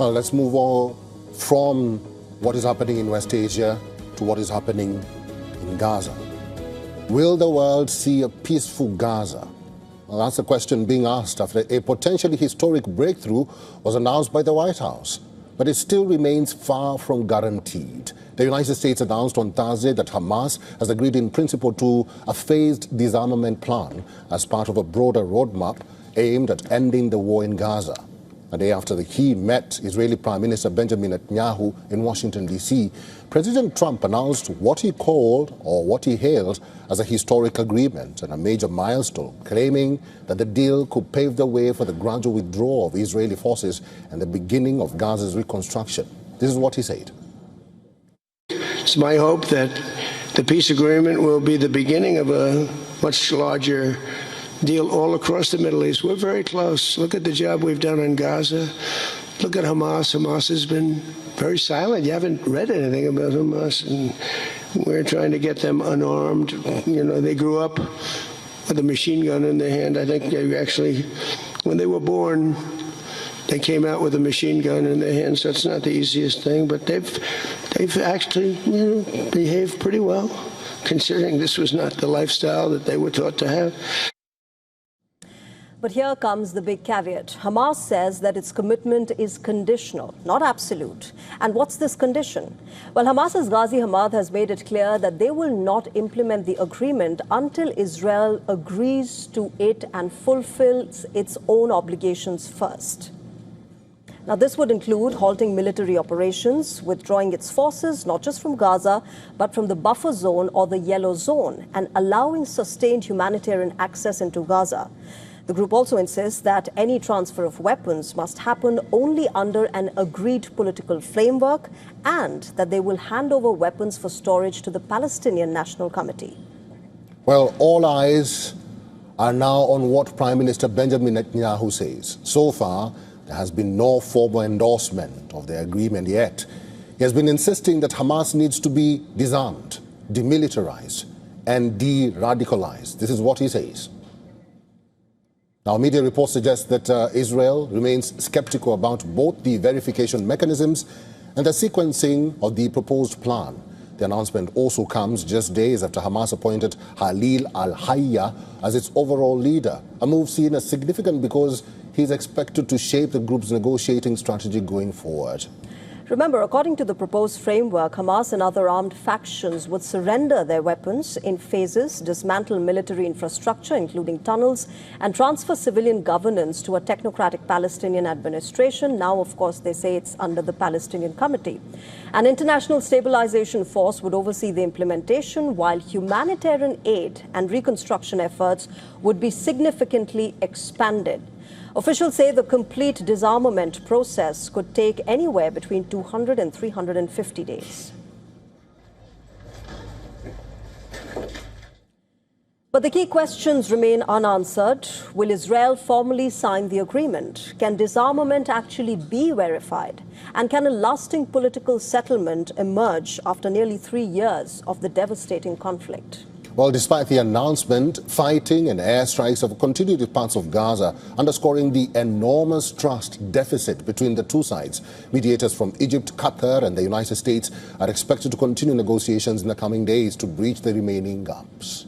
Well, let's move on from what is happening in West Asia to what is happening in Gaza. Will the world see a peaceful Gaza? Well, that's the question being asked after a potentially historic breakthrough was announced by the White House. But it still remains far from guaranteed. The United States announced on Thursday that Hamas has agreed in principle to a phased disarmament plan as part of a broader roadmap aimed at ending the war in Gaza. A day after he met Israeli Prime Minister Benjamin Netanyahu in Washington, D.C., President Trump announced what he called or what he hailed as a historic agreement and a major milestone, claiming that the deal could pave the way for the gradual withdrawal of Israeli forces and the beginning of Gaza's reconstruction. This is what he said. It's my hope that the peace agreement will be the beginning of a much larger deal all across the Middle East. We're very close. Look at the job we've done in Gaza. Look at Hamas. Hamas has been very silent. You haven't read anything about Hamas, and we're trying to get them unarmed. You know, they grew up with a machine gun in their hand. I think they actually, when they were born, they came out with a machine gun in their hand, so it's not the easiest thing, but they've actually, behaved pretty well, considering this was not the lifestyle that they were taught to have. But here comes the big caveat. Hamas says that its commitment is conditional, not absolute. And what's this condition? Well, Hamas's Ghazi Hamad has made it clear that they will not implement the agreement until Israel agrees to it and fulfills its own obligations first. Now, this would include halting military operations, withdrawing its forces, not just from Gaza, but from the buffer zone or the yellow zone, and allowing sustained humanitarian access into Gaza. The group also insists that any transfer of weapons must happen only under an agreed political framework and that they will hand over weapons for storage to the Palestinian National Committee. Well, all eyes are now on what Prime Minister Benjamin Netanyahu says. So far, there has been no formal endorsement of the agreement yet. He has been insisting that Hamas needs to be disarmed, demilitarized, and de-radicalized. This is what he says. Now, media reports suggest that Israel remains skeptical about both the verification mechanisms and the sequencing of the proposed plan. The announcement also comes just days after Hamas appointed Khalil al-Hayya as its overall leader, a move seen as significant because he's expected to shape the group's negotiating strategy going forward. Remember, according to the proposed framework, Hamas and other armed factions would surrender their weapons in phases, dismantle military infrastructure, including tunnels, and transfer civilian governance to a technocratic Palestinian administration. Now, of course, they say it's under the Palestinian Committee. An international stabilization force would oversee the implementation, while humanitarian aid and reconstruction efforts would be significantly expanded. Officials say the complete disarmament process could take anywhere between 200 and 350 days. But the key questions remain unanswered. Will Israel formally sign the agreement? Can disarmament actually be verified? And can a lasting political settlement emerge after nearly 3 years of the devastating conflict? Well, despite the announcement, fighting and airstrikes have continued in parts of Gaza, underscoring the enormous trust deficit between the two sides. Mediators from Egypt, Qatar and the United States are expected to continue negotiations in the coming days to breach the remaining gaps.